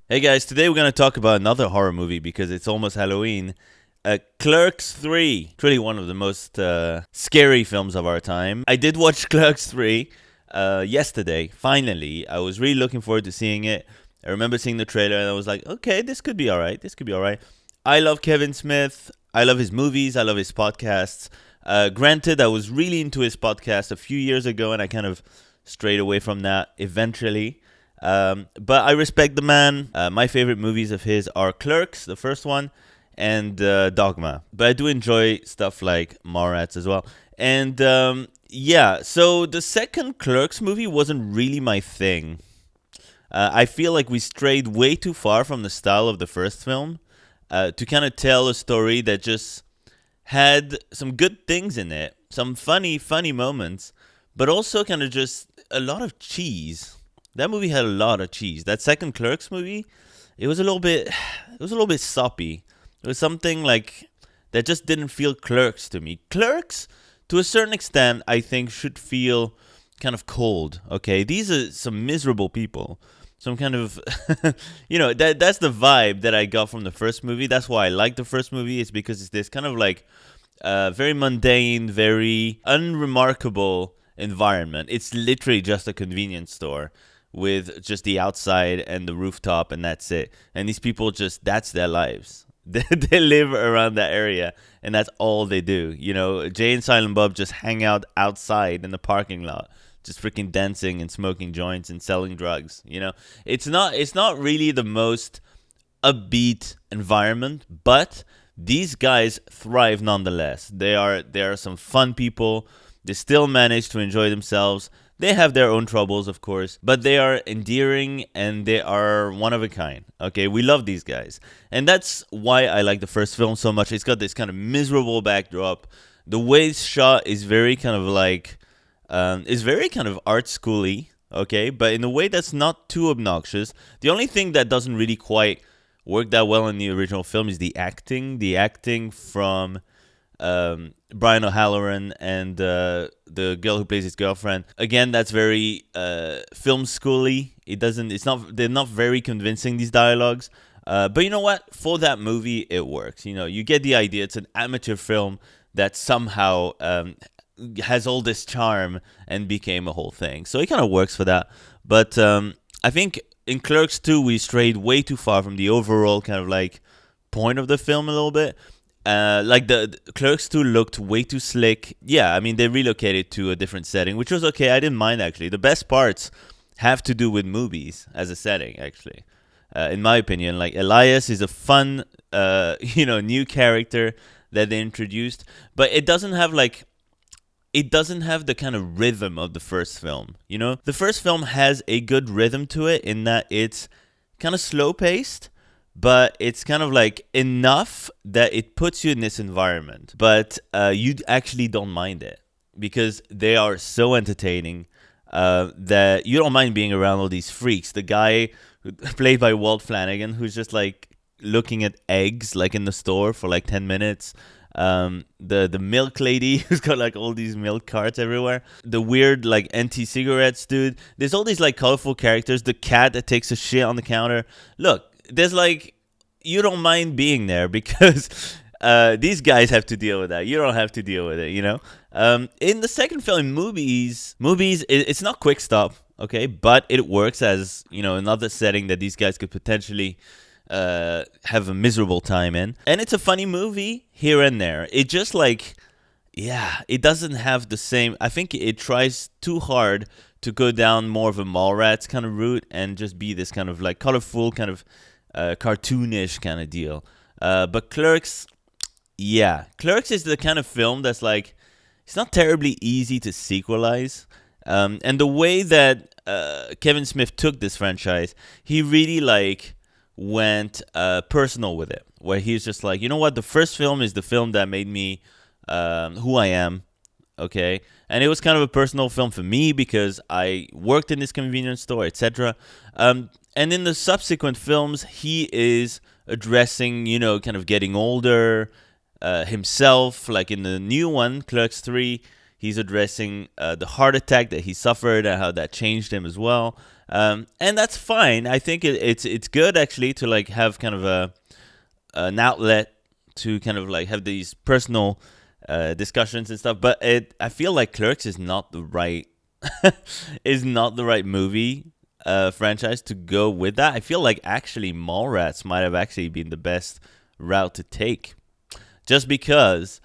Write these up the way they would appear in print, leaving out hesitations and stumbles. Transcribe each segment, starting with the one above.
Hey guys, today we're going to talk about another horror movie because it's almost Halloween. Clerks III. It's really one of the most scary films of our time. I did watch Clerks III yesterday, finally. I was really looking forward to seeing it. I remember seeing the trailer and I was like, okay, this could be alright. This could be alright. I love Kevin Smith. I love his movies. I love his podcasts. Granted, I was really into his podcast a few years ago and I kind of strayed away from that eventually. But I respect the man. My favorite movies of his are Clerks, the first one, and Dogma. But I do enjoy stuff like Mallrats as well. And yeah, so the second Clerks movie wasn't really my thing. I feel like we strayed way too far from the style of the first film to kind of tell a story that just had some good things in it, some funny moments, but also kind of just a lot of cheese. That movie had a lot of cheese. That second Clerks movie, it was a little bit soppy. It was something like that just didn't feel Clerks to me. Clerks, to a certain extent, I think should feel kind of cold. Okay, these are some miserable people. Some kind of, that's the vibe that I got from the first movie. That's why I like the first movie. It's because it's this kind of like very mundane, very unremarkable environment. It's literally just a convenience store with just the outside and the rooftop, and that's it. And these people that's their lives. They live around that area, and that's all they do. Jay and Silent Bob just hang out outside in the parking lot, just freaking dancing and smoking joints and selling drugs. It's not really the most upbeat environment, but these guys thrive nonetheless. They are some fun people. They still manage to enjoy themselves. They have their own troubles, of course, but they are endearing and they are one of a kind. Okay, we love these guys. And that's why I like the first film so much. It's got this kind of miserable backdrop. The way it's shot is very kind of like, is very kind of art schooly, okay, but in a way that's not too obnoxious. The only thing that doesn't really quite work that well in the original film is the acting. The acting from Brian O'Halloran and the girl who plays his girlfriend. Again, that's very film schooly. They're not very convincing, these dialogues. But you know what? For that movie, it works. You get the idea. It's an amateur film that somehow has all this charm and became a whole thing. So it kind of works for that. But I think in Clerks 2, we strayed way too far from the overall kind of like point of the film a little bit. Like the Clerks 2 looked way too slick. Yeah, I mean, they relocated to a different setting, which was okay. I didn't mind, actually. The best parts have to do with movies as a setting, actually. In my opinion, like Elias is a fun, new character that they introduced, but it doesn't have the kind of rhythm of the first film. The first film has a good rhythm to it in that it's kind of slow paced, but it's kind of like enough that it puts you in this environment. But you actually don't mind it because they are so entertaining that you don't mind being around all these freaks. The guy played by Walt Flanagan, who's just like looking at eggs like in the store for like 10 minutes. The milk lady who's got like all these milk carts everywhere. The weird like anti-cigarettes dude. There's all these like colorful characters. The cat that takes a shit on the counter. Look, there's like, you don't mind being there because these guys have to deal with that. You don't have to deal with it, In the second film, movies, it's not quick stop, okay, but it works as another setting that these guys could potentially have a miserable time in, and it's a funny movie here and there. It just like, yeah, it doesn't have the same. I think it tries too hard to go down more of a Mallrats kind of route and just be this kind of like colorful, kind of cartoonish kind of deal. But Clerks, yeah, Clerks is the kind of film that's like, it's not terribly easy to sequelize. And the way that Kevin Smith took this franchise, he really like went personal with it, where he's just like, you know what, the first film is the film that made me who I am, okay? And it was kind of a personal film for me because I worked in this convenience store, etc. And in the subsequent films, he is addressing, kind of getting older himself. Like in the new one, Clerks 3, He's addressing the heart attack that he suffered and how that changed him as well. And that's fine. I think it's good actually to like have kind of an outlet to kind of like have these personal discussions and stuff. But I feel like Clerks is not the right is not the right movie franchise to go with that. I feel like actually Mallrats might have actually been the best route to take, just because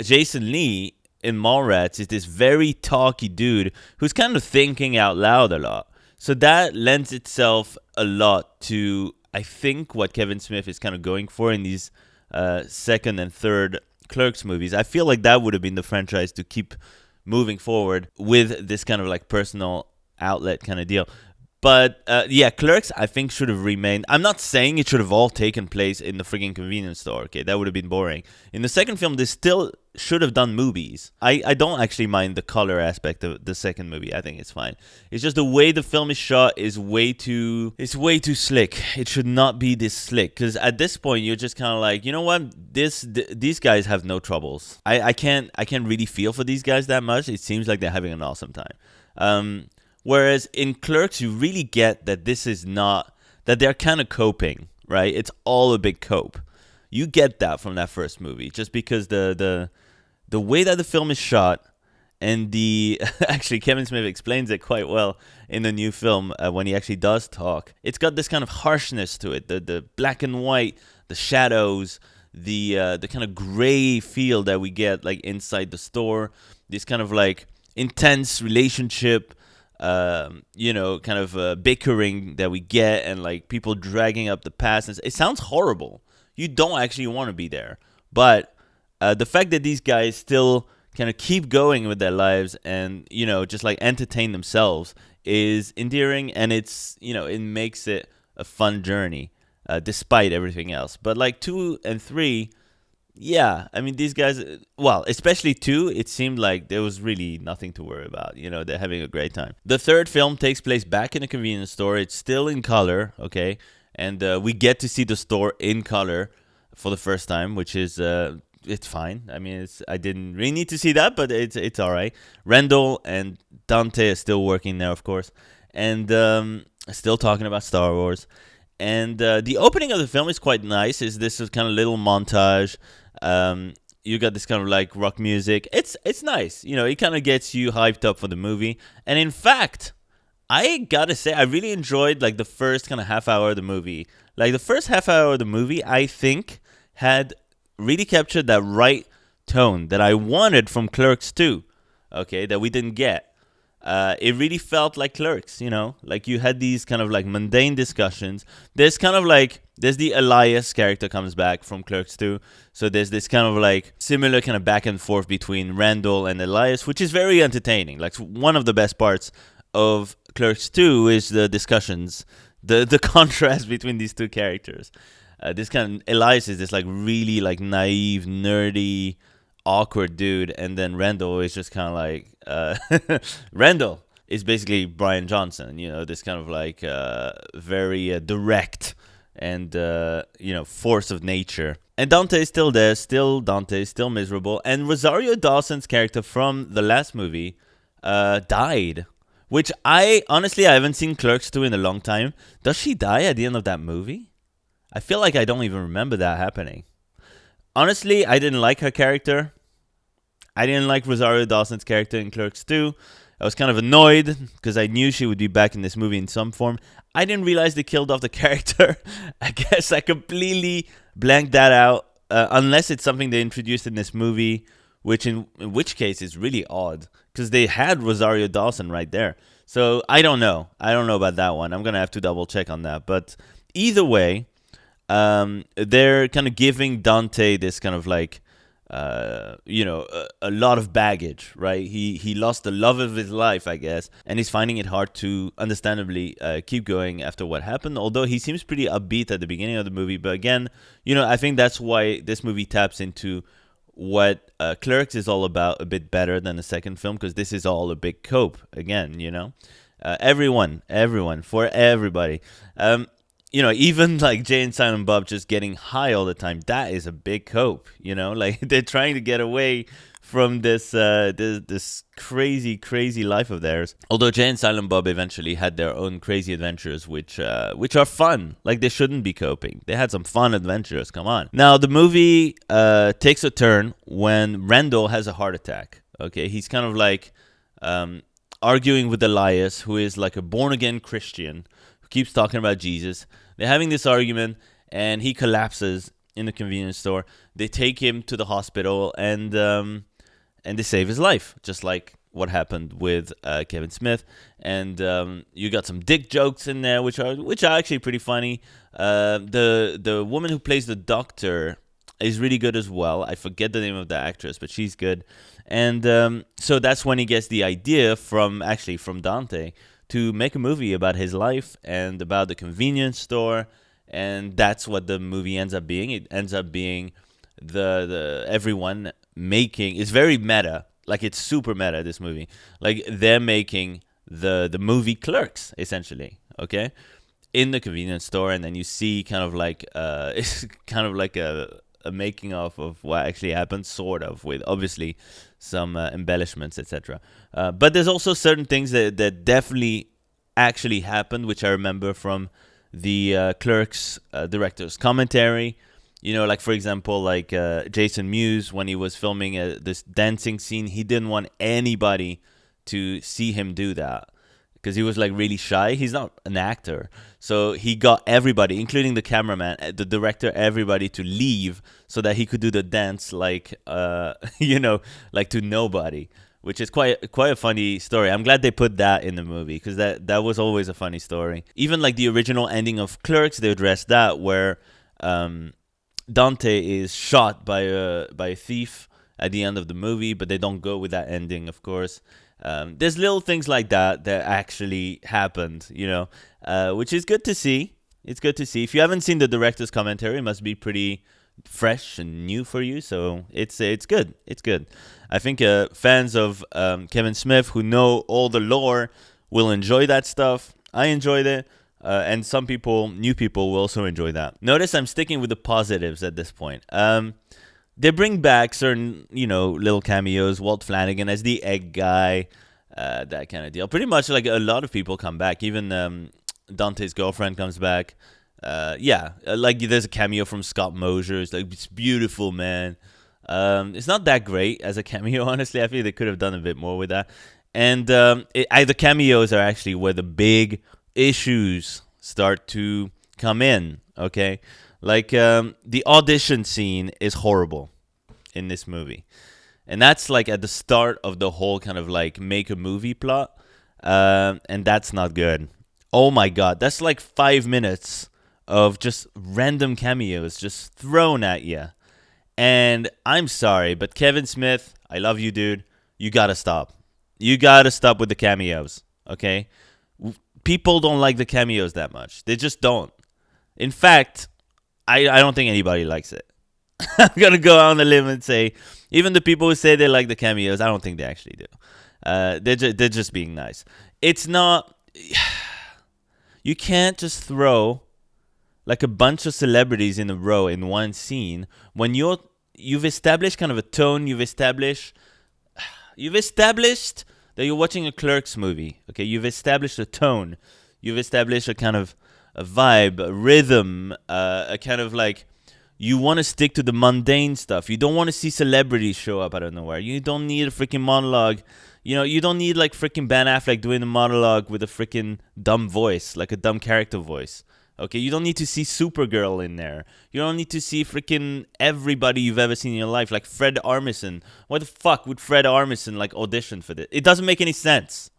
Jason Lee in Mallrats is this very talky dude who's kind of thinking out loud a lot. So that lends itself a lot to, I think, what Kevin Smith is kind of going for in these second and third Clerks movies. I feel like that would have been the franchise to keep moving forward with this kind of like personal outlet kind of deal. But yeah, Clerks I think should have remained. I'm not saying it should have all taken place in the frigging convenience store. Okay, that would have been boring. In the second film, they still should have done movies. I don't actually mind the color aspect of the second movie. I think it's fine. It's just the way the film is shot is way too slick. It should not be this slick, because at this point you're just kind of like, you know what, these guys have no troubles. I can't really feel for these guys that much. It seems like they're having an awesome time. Whereas in Clerks, you really get that this is not, that they're kind of coping, right? It's all a big cope. You get that from that first movie, just because the way that the film is shot, and the actually Kevin Smith explains it quite well in the new film when he actually does talk. It's got this kind of harshness to it, the black and white, the shadows, the kind of gray feel that we get like inside the store. This kind of like intense relationship. Kind of bickering that we get, and like people dragging up the past. It sounds horrible. You don't actually want to be there. But the fact that these guys still kind of keep going with their lives and, just like entertain themselves is endearing, and it makes it a fun journey despite everything else. But like 2 and 3, yeah, I mean, these guys, well, especially 2, it seemed like there was really nothing to worry about. They're having a great time. The third film takes place back in a convenience store. It's still in color, okay? And we get to see the store in color for the first time, which is, it's fine. I mean, I didn't really need to see that, but it's all right. Randall and Dante are still working there, of course, and still talking about Star Wars. And the opening of the film is quite nice. This kind of little montage. You got this kind of like rock music. It's nice. It kind of gets you hyped up for the movie. And in fact, I gotta say, I really enjoyed like the first kind of half hour of the movie. Like the first half hour of the movie, I think had really captured that right tone that I wanted from Clerks 2. Okay, that we didn't get. It really felt like Clerks, like you had these kind of like mundane discussions. There's the Elias character comes back from Clerks 2. So there's this kind of like similar kind of back and forth between Randall and Elias, which is very entertaining. Like one of the best parts of Clerks 2 is the discussions, the contrast between these two characters. This kind of Elias is this like really like naive, nerdy, awkward dude, and then Randall is just kind of like Randall is basically Brian Johnson, this kind of like very direct and force of nature. And Dante is still there, still Dante, still miserable. And Rosario Dawson's character from the last movie died, which I haven't seen Clerks 2 in a long time. Does she die at the end of that movie? I feel like I don't even remember that happening. Honestly, I didn't like her character. I didn't like Rosario Dawson's character in Clerks 2. I was kind of annoyed because I knew she would be back in this movie in some form. I didn't realize they killed off the character. I guess I completely blanked that out, unless it's something they introduced in this movie, in which case is really odd because they had Rosario Dawson right there. So I don't know. I don't know about that one. I'm going to have to double check on that. But either way, they're kind of giving Dante this kind of like, a lot of baggage, right? He lost the love of his life, I guess, and he's finding it hard to, understandably, keep going after what happened. Although he seems pretty upbeat at the beginning of the movie, but again, I think that's why this movie taps into what Clerks is all about a bit better than the second film, because this is all a big cope again. Everyone, for everybody. Even like Jay and Silent Bob just getting high all the time, that is a big cope, like they're trying to get away from this crazy life of theirs. Although Jay and Silent Bob eventually had their own crazy adventures, which are fun. Like, they shouldn't be coping. They had some fun adventures. Come on. Now the movie takes a turn when Randall has a heart attack. Okay, he's kind of like arguing with Elias, who is like a born again Christian who keeps talking about Jesus. They're having this argument, and he collapses in the convenience store. They take him to the hospital, and they save his life, just like what happened with Kevin Smith. And you got some dick jokes in there, which are actually pretty funny. The woman who plays the doctor is really good as well. I forget the name of the actress, but she's good. And so that's when he gets the idea from Dante to make a movie about his life and about the convenience store. And that's what the movie ends up being. It ends up being the everyone making. It's very meta. Like, it's super meta, this movie. Like, they're making the movie Clerks, essentially. Okay, in the convenience store, and then you see kind of like it's kind of like a making of what actually happened, sort of, with obviously some embellishments, etc. But there's also certain things that definitely actually happened, which I remember from the Clerks director's commentary. You know, like, for example, like Jason Mewes, when he was filming this dancing scene, he didn't want anybody to see him do that because he was like really shy. He's not an actor. So he got everybody, including the cameraman, the director, everybody to leave so that he could do the dance like, like to nobody, which is quite a funny story. I'm glad they put that in the movie because that was always a funny story. Even like the original ending of Clerks, they addressed that, where Dante is shot by a thief at the end of the movie, but they don't go with that ending, of course. There's little things like that actually happened, which is good to see. It's good to see. If you haven't seen the director's commentary, it must be pretty fresh and new for you. So it's good. It's good. I think fans of Kevin Smith who know all the lore will enjoy that stuff. I enjoyed it. And some people, new people, will also enjoy that. Notice I'm sticking with the positives at this point. They bring back certain, little cameos. Walt Flanagan as the egg guy, that kind of deal. Pretty much like a lot of people come back. Even Dante's girlfriend comes back. Like there's a cameo from Scott Mosier. It's like, it's beautiful, man. It's not that great as a cameo, honestly. I feel they could have done a bit more with that. And the cameos are actually where the big issues start to come in, okay? Like, the audition scene is horrible in this movie. And that's, like, at the start of the whole kind of, like, make a movie plot. And that's not good. Oh, my God. That's, like, 5 minutes of just random cameos just thrown at you. And I'm sorry, but Kevin Smith, I love you, dude. You gotta stop. You gotta stop with the cameos, okay? People don't like the cameos that much. They just don't. In fact, I don't think anybody likes it. I'm going to go out on a limb and say, even the people who say they like the cameos, I don't think they actually do. They're just being nice. It's not... You can't just throw like a bunch of celebrities in a row in one scene when you've established kind of a tone. You've established that you're watching a Clerks movie. Okay, you've established a tone. You've established a kind of a vibe, a rhythm, a kind of like, you want to stick to the mundane stuff. You don't want to see celebrities show up out of nowhere. You don't need a freaking monologue. You don't need like freaking Ben Affleck doing a monologue with a freaking dumb voice, like a dumb character voice. Okay, you don't need to see Supergirl in there. You don't need to see freaking everybody you've ever seen in your life, like Fred Armisen. What the fuck would Fred Armisen like audition for this? It doesn't make any sense.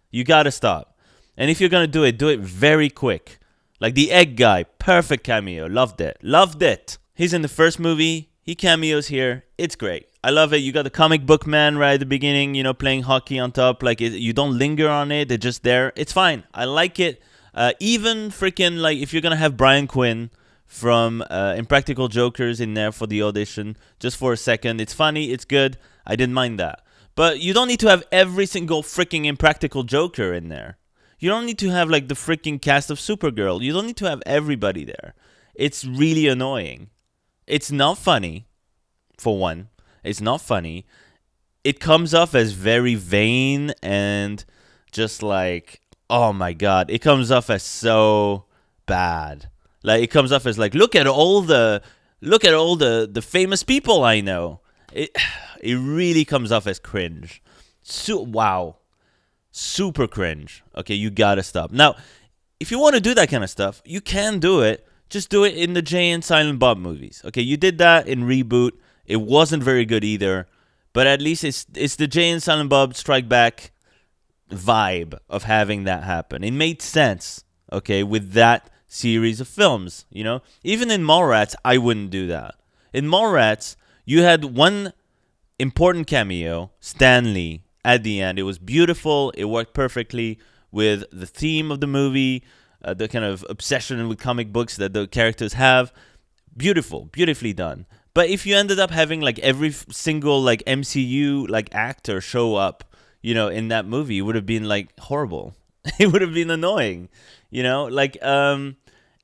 You gotta stop. And if you're gonna do it very quick. Like the egg guy, perfect cameo. Loved it. He's in the first movie. He cameos here. It's great. I love it. You got the comic book man right at the beginning, playing hockey on top. Like, you don't linger on it. They're just there. It's fine. I like it. Even freaking, like, if you're going to have Brian Quinn from Impractical Jokers in there for the audition, just for a second, it's funny. It's good. I didn't mind that. But you don't need to have every single freaking Impractical Joker in there. You don't need to have, like, the freaking cast of Supergirl. You don't need to have everybody there. It's really annoying. It's not funny, for one. It's not funny. it comes off as very vain and just like, oh my god, it comes off as so bad. Like it comes off as like, look at all the famous people I know. It it really comes off as cringe. Wow, super cringe. Okay, you gotta stop. Now, if you want to do that kind of stuff, you can do it. Just do it in the Jay and Silent Bob movies. Okay, you did that in Reboot. It wasn't very good either, but at least it's the Jay and Silent Bob Strike Back vibe of having that happen. It made sense. Okay, with that series of films. Even in Mallrats, I wouldn't do that. In Mallrats, you had one important cameo, Stanley, at the end. It was beautiful. It worked perfectly with the theme of the movie, the kind of obsession with comic books that the characters have. Beautiful, beautifully done. But if you ended up having like every single like MCU like actor show up, in that movie, it would have been like horrible. It would have been annoying,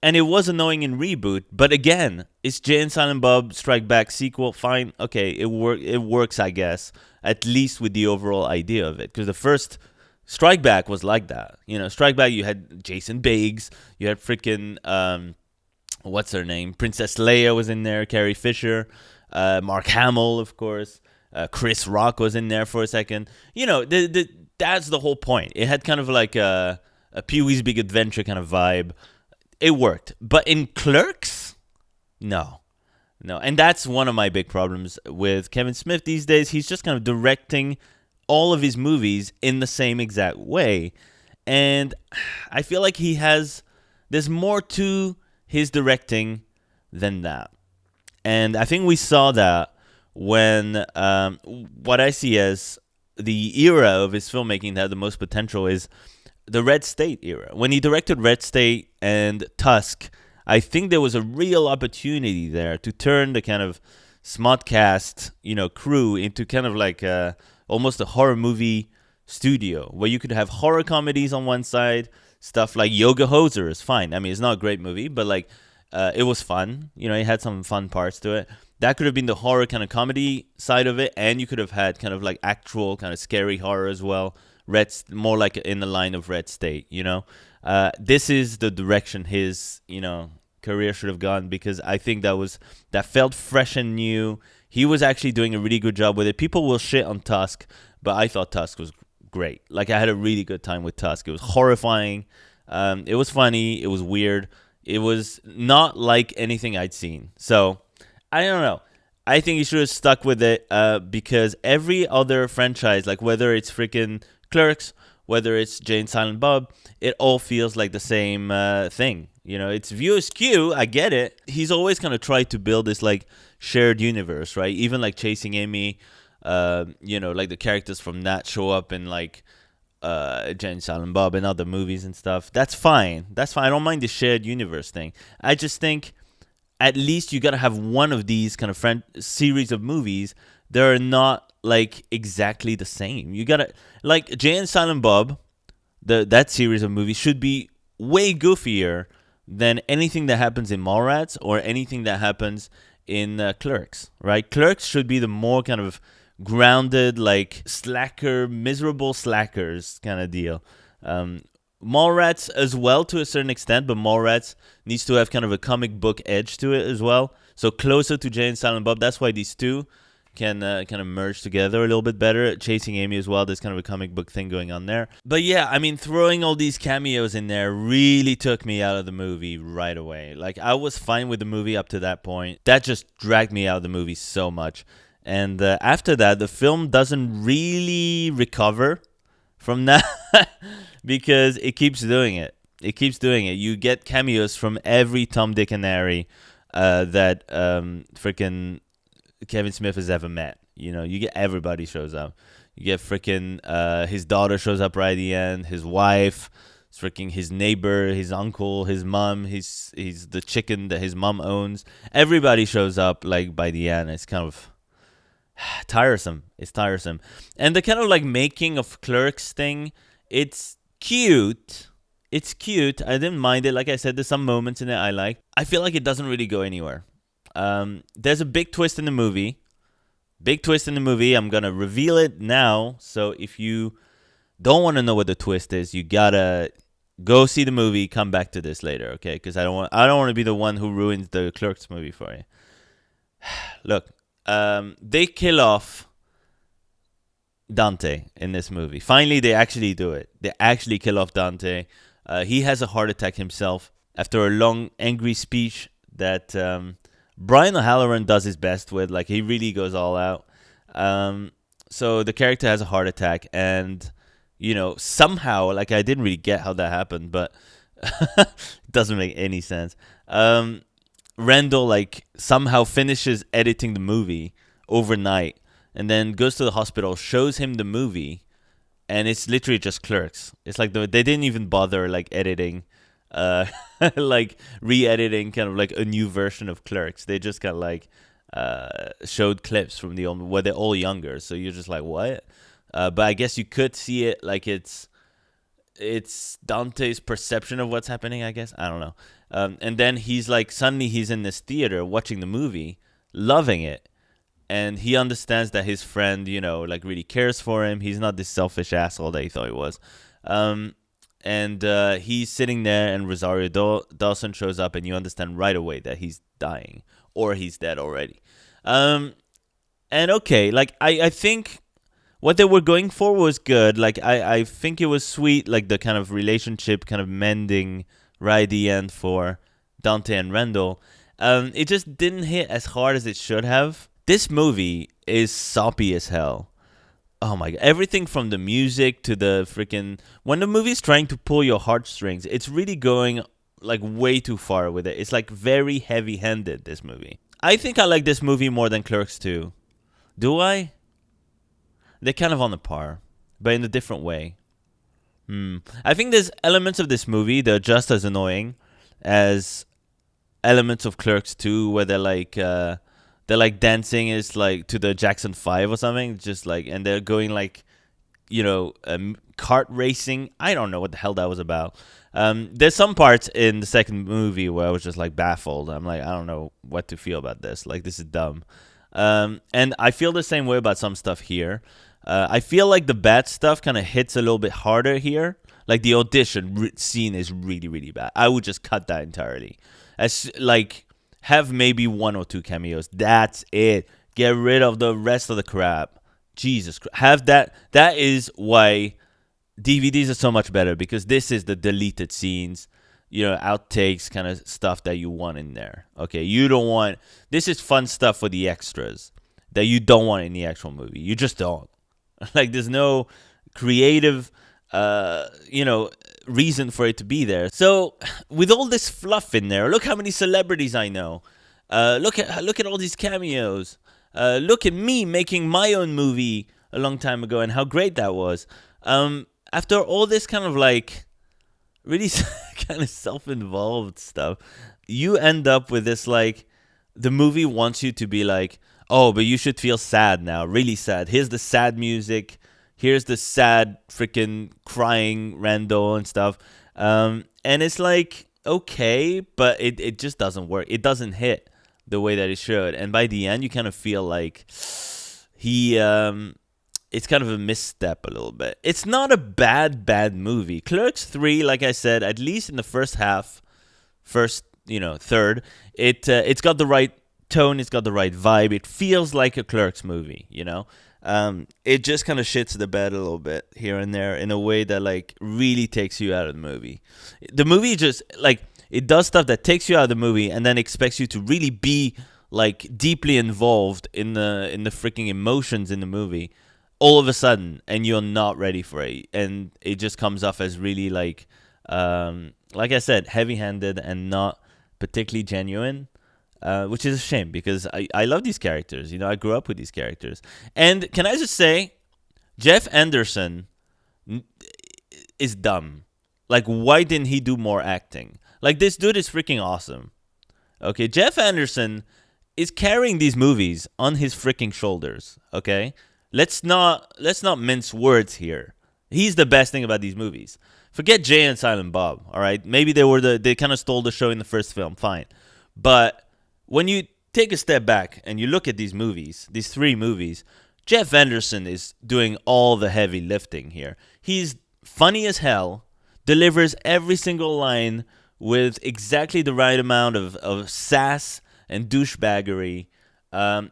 and it was annoying in Reboot, but again, it's Jay and Silent Bob Strike Back sequel. Fine, okay, it works, I guess, at least with the overall idea of it. Because the first Strike Back was like that. Strike Back, you had Jason Biggs, you had freaking what's her name? Princess Leia was in there, Carrie Fisher, Mark Hamill, of course, Chris Rock was in there for a second. That's the whole point. It had kind of like a Pee-wee's Big Adventure kind of vibe. It worked. But in Clerks, no. And that's one of my big problems with Kevin Smith these days. He's just kind of directing all of his movies in the same exact way. And I feel like there's more to his directing than that. And I think we saw that when what I see as the era of his filmmaking that had the most potential is the Red State era. When he directed Red State and Tusk, I think there was a real opportunity there to turn the kind of Smodcast, crew into kind of like almost a horror movie studio where you could have horror comedies on one side, stuff like Yoga Hoser is fine. I mean, it's not a great movie, but like it was fun. It had some fun parts to it. That could have been the horror kind of comedy side of it, and you could have had kind of like actual kind of scary horror as well. More like in the line of Red State, this is the direction his, career should have gone, because I think that felt fresh and new. He was actually doing a really good job with it. People will shit on Tusk, but I thought Tusk was great. Like, I had a really good time with Tusk. It was horrifying. It was funny. It was weird. It was not like anything I'd seen. So, I don't know. I think he should have stuck with it because every other franchise, like whether it's freaking Clerks, whether it's Jay and Silent Bob, it all feels like the same thing. It's View Askew. I get it. He's always kind of tried to build this like shared universe, right? Even like Chasing Amy, like the characters from that show up in like Jay and Silent Bob and other movies and stuff. That's fine. I don't mind the shared universe thing. I just think at least you gotta have one of these kind of series of movies that are not like exactly the same. You gotta like Jay and Silent Bob, that series of movies should be way goofier than anything that happens in Mallrats or anything that happens in Clerks, right? Clerks should be the more kind of grounded, like miserable slackers kind of deal. Mallrats as well to a certain extent, but Mallrats needs to have kind of a comic book edge to it as well. So closer to Jay and Silent Bob. That's why these two can kind of merge together a little bit better. Chasing Amy as well, there's kind of a comic book thing going on there. But yeah, I mean, throwing all these cameos in there really took me out of the movie right away. Like, I was fine with the movie up to that point. That just dragged me out of the movie so much. And after that, the film doesn't really recover from that because it keeps doing it. You get cameos from every Tom, Dick, and Harry that freaking Kevin Smith has ever met. You get everybody shows up. You get freaking his daughter shows up right at the end. His wife, freaking his neighbor, his uncle, his mom. He's the chicken that his mom owns. Everybody shows up like by the end. It's kind of tiresome. It's tiresome. And the kind of like making of Clerks thing, it's cute. It's cute. I didn't mind it. Like I said, there's some moments in it I like. I feel like it doesn't really go anywhere. There's a big twist in the movie. Big twist in the movie. I'm gonna reveal it now. So if you don't want to know what the twist is, you gotta go see the movie. Come back to this later, okay? Because I don't want to be the one who ruins the Clerks movie for you. Look, they kill off Dante in this movie. Finally, they actually do it. They actually kill off Dante. He has a heart attack himself after a long, angry speech that Brian O'Halloran does his best with. Like, he really goes all out. So the character has a heart attack, and, somehow, like, I didn't really get how that happened, but it doesn't make any sense. Randall, like, somehow finishes editing the movie overnight and then goes to the hospital, shows him the movie, and it's literally just Clerks. It's like they didn't even bother like editing, like re-editing kind of like a new version of Clerks. They just kind of like showed clips from the old where they're all younger. So you're just like, what? But I guess you could see it like it's Dante's perception of what's happening, I guess. I don't know. And then suddenly he's in this theater watching the movie, loving it. And he understands that his friend, like really cares for him. He's not this selfish asshole that he thought he was. And he's sitting there, and Rosario Dawson shows up, and you understand right away that he's dying or he's dead already. And okay, like I think what they were going for was good. Like I think it was sweet, like the kind of relationship kind of mending right at the end for Dante and Randall. It just didn't hit as hard as it should have. This movie is soppy as hell. Oh my god. Everything from the music to the freaking... When the movie's trying to pull your heartstrings, it's really going like way too far with it. It's like very heavy-handed, this movie. I think I like this movie more than Clerks II. Do I? They're kind of on the par, but in a different way. I think there's elements of this movie that are just as annoying as elements of Clerks II, where they're like dancing is like to the Jackson 5 or something, just like, and they're going like, kart racing. I don't know what the hell that was about. There's some parts in the second movie where I was just like baffled. I'm like, I don't know what to feel about this. Like, this is dumb. And I feel the same way about some stuff here. I feel like the bad stuff kind of hits a little bit harder here. Like the audition scene is really, really bad. I would just cut that entirely. Have maybe one or two cameos. That's it. Get rid of the rest of the crap. Jesus Christ. Have that. That is why DVDs are so much better, because this is the deleted scenes, outtakes kind of stuff that you want in there. Okay, you don't want... This is fun stuff for the extras that you don't want in the actual movie. You just don't. Like, there's no creative... reason for it to be there. So with all this fluff in there, look how many celebrities I know. Look at all these cameos. Look at me making my own movie a long time ago and how great that was. After all this kind of like really kind of self-involved stuff, you end up with this like, the movie wants you to be like, oh, but you should feel sad now, really sad. Here's the sad music. Here's the sad freaking crying Randall and stuff. And it's like, okay, but it just doesn't work. It doesn't hit the way that it should. And by the end, you kind of feel like it's kind of a misstep a little bit. It's not a bad movie. Clerks 3, like I said, at least in the first third, it's got the right tone, it's got the right vibe. It feels like a Clerks movie, it just kind of shits the bed a little bit here and there in a way that like really takes you out of the movie. The movie just like, it does stuff that takes you out of the movie and then expects you to really be like deeply involved in the freaking emotions in the movie all of a sudden, and you're not ready for it, and it just comes off as really like I said, heavy-handed and not particularly genuine. Which is a shame, because I love these characters. I grew up with these characters. And can I just say, Jeff Anderson is dumb. Like, why didn't he do more acting? Like, this dude is freaking awesome. Okay, Jeff Anderson is carrying these movies on his freaking shoulders. Okay, let's not mince words here. He's the best thing about these movies. Forget Jay and Silent Bob. All right, maybe they kind of stole the show in the first film. Fine, but when you take a step back and you look at these movies, these three movies, Jeff Anderson is doing all the heavy lifting here. He's funny as hell, delivers every single line with exactly the right amount of sass and douchebaggery.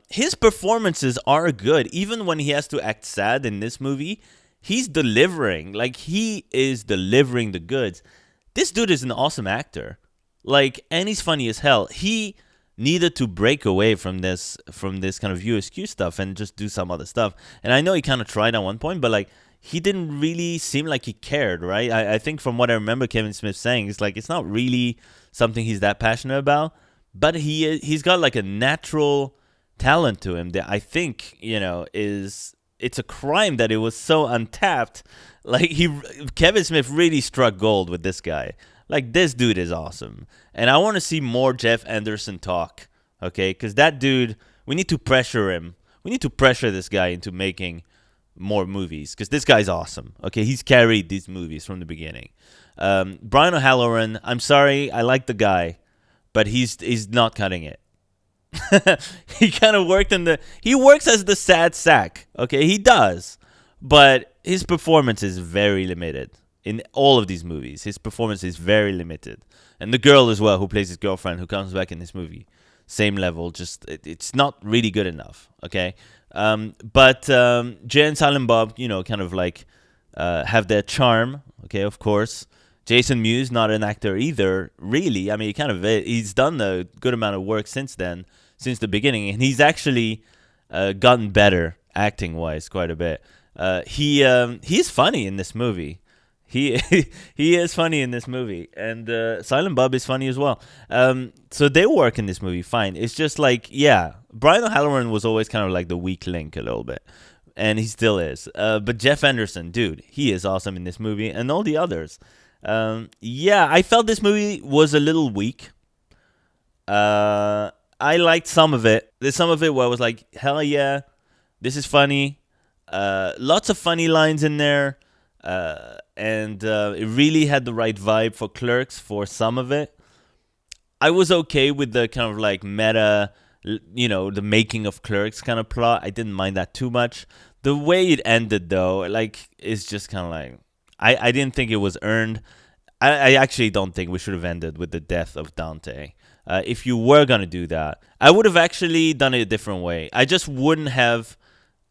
His performances are good. Even when he has to act sad in this movie, he's delivering. Like, he is delivering the goods. This dude is an awesome actor. Like, and he's funny as hell. He needed to break away from this kind of USQ stuff and just do some other stuff. And I know he kind of tried at one point, but like, he didn't really seem like he cared, right? I think from what I remember Kevin Smith saying, it's like it's not really something he's that passionate about, but he's got like a natural talent to him that I think, it's a crime that it was so untapped. Like, Kevin Smith really struck gold with this guy. Like, this dude is awesome. And I want to see more Jeff Anderson talk, okay? Because that dude, we need to pressure him. We need to pressure this guy into making more movies, because this guy's awesome, okay? He's carried these movies from the beginning. Brian O'Halloran, I'm sorry, I like the guy, but he's not cutting it. He kind of he works as the sad sack, okay? He does, but his performance is very limited. In all of these movies, his performance is very limited. And the girl as well, who plays his girlfriend, who comes back in this movie, same level. Just it's not really good enough. Okay, but Jay and Silent Bob, kind of like have their charm. Okay, of course. Jason Mewes, not an actor either, really. I mean, he's done a good amount of work since then, since the beginning, and he's actually gotten better acting wise quite a bit. He's funny in this movie. He he is funny in this movie, and Silent Bob is funny as well. So they work in this movie fine. It's just like, yeah, Brian O'Halloran was always kind of like the weak link a little bit, and he still is. But Jeff Anderson, dude, he is awesome in this movie, and all the others. Yeah, I felt this movie was a little weak. I liked some of it. There's some of it where I was like, hell yeah, this is funny. Lots of funny lines in there. And it really had the right vibe for Clerks for some of it. I was okay with the kind of like meta, the making of Clerks kind of plot. I didn't mind that too much. The way it ended, though, like, is just kind of like, I didn't think it was earned. I actually don't think we should have ended with the death of Dante. If you were going to do that, I would have actually done it a different way. I just wouldn't have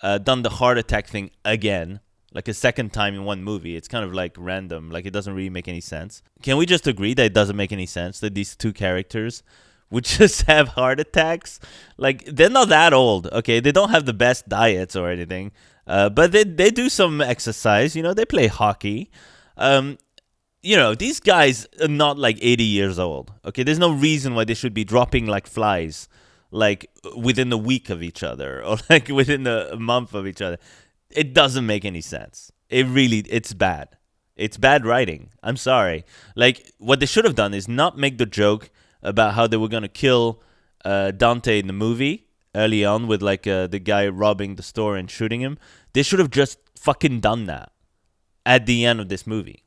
done the heart attack thing again, like a second time in one movie. It's kind of like random. Like, it doesn't really make any sense. Can we just agree that it doesn't make any sense that these two characters would just have heart attacks? Like, they're not that old, okay? They don't have the best diets or anything. But they do some exercise. They play hockey. These guys are not like 80 years old, okay? There's no reason why they should be dropping like flies, like within a week of each other, or like within a month of each other. It doesn't make any sense. It's bad. It's bad writing. I'm sorry. Like, what they should have done is not make the joke about how they were going to kill Dante in the movie early on with, like, the guy robbing the store and shooting him. They should have just fucking done that at the end of this movie.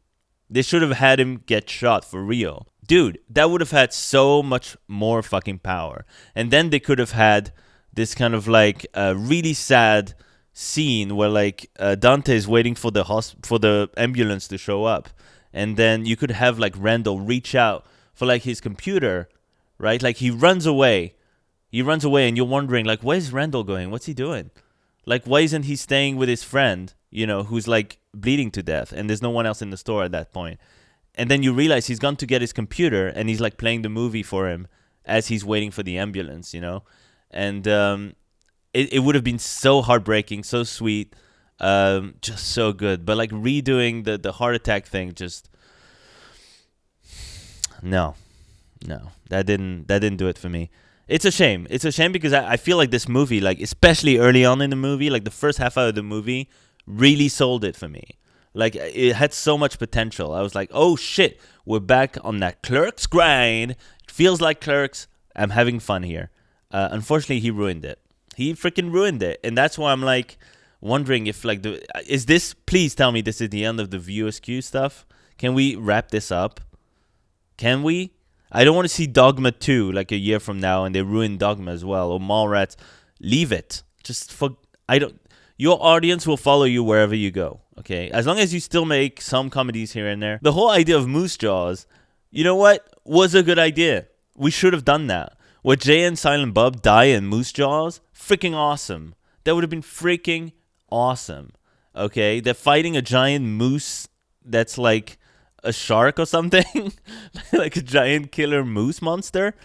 They should have had him get shot for real. Dude, that would have had so much more fucking power. And then they could have had this kind of, like, really sad scene where, like, Dante is waiting for the ambulance to show up, and then you could have, like, Randall reach out for, like, his computer, right? Like, he runs away, and you're wondering, like, where's Randall going? What's he doing? Like, why isn't he staying with his friend, who's, like, bleeding to death, and there's no one else in the store at that point? And then you realize he's gone to get his computer, and he's, like, playing the movie for him as he's waiting for the ambulance, and it would have been so heartbreaking, so sweet, just so good. But, like, redoing the heart attack thing, just no, that didn't do it for me. It's a shame. It's a shame because I feel like this movie, like, especially early on in the movie, like the first half hour of the movie, really sold it for me. Like, it had so much potential. I was like, oh shit, we're back on that Clerks grind. It feels like Clerks. I'm having fun here. Unfortunately, he ruined it. He freaking ruined it. And that's why I'm, like, wondering if, like, please tell me this is the end of the VSQ stuff. Can we wrap this up? Can we? I don't want to see Dogma 2 like a year from now and they ruin Dogma as well, or Mallrats. Leave it. Just for I don't. Your audience will follow you wherever you go. Okay, as long as you still make some comedies here and there. The whole idea of Moose Jaws, you know what, was a good idea. We should have done that. Where Jay and Silent Bob die in Moose Jaws, freaking awesome. That would have been freaking awesome. Okay, they're fighting a giant moose that's like a shark or something, like a giant killer moose monster,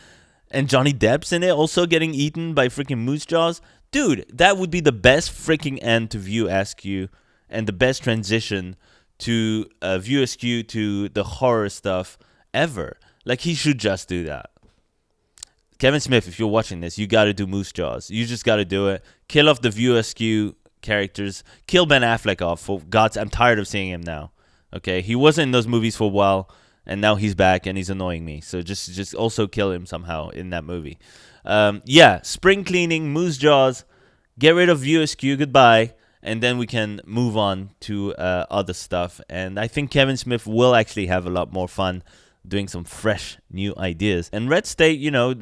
and Johnny Depp's in it, also getting eaten by freaking moose jaws. Dude, that would be the best freaking end to View Askew, and the best transition to View Askew to the horror stuff ever. Like, he should just do that. Kevin Smith, if you're watching this, you got to do Moose Jaws. You just got to do it. Kill off the View Askew characters. Kill Ben Affleck off. For God's, I'm tired of seeing him now. Okay, he wasn't in those movies for a while, and now he's back and he's annoying me. So just also kill him somehow in that movie. Yeah, spring cleaning, Moose Jaws. Get rid of View Askew. Goodbye. And then we can move on to other stuff. And I think Kevin Smith will actually have a lot more fun doing some fresh new ideas. And Red State, you know,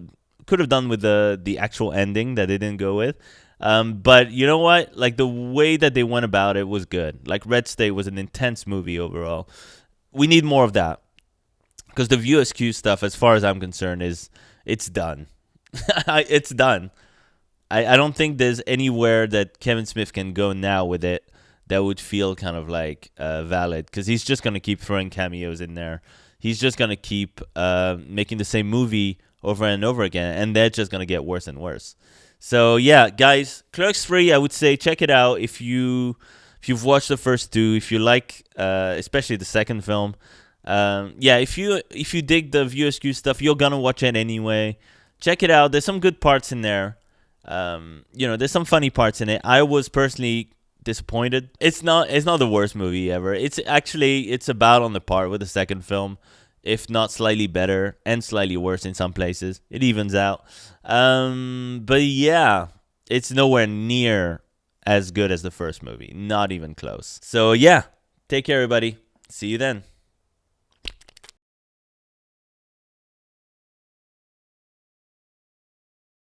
could have done with the actual ending that they didn't go with. But you know what? Like, the way that they went about it was good. Like, Red State was an intense movie overall. We need more of that. Because the View Askew stuff, as far as I'm concerned, it's done. It's done. I don't think there's anywhere that Kevin Smith can go now with it that would feel kind of like valid. Because he's just going to keep throwing cameos in there. He's just going to keep making the same movie over and over again. And they're just going to get worse and worse. So, yeah, guys, Clerks 3, I would say check it out if you've watched the first two, if you like, especially the second film. Yeah, if you dig the View Askew stuff, you're going to watch it anyway. Check it out. There's some good parts in there. You know, there's some funny parts in it. I was personally disappointed. It's not the worst movie ever. It's about on the par with the second film, if not slightly better and slightly worse in some places. It evens out. But yeah, it's nowhere near as good as the first movie. Not even close. So yeah, take care, everybody. See you then.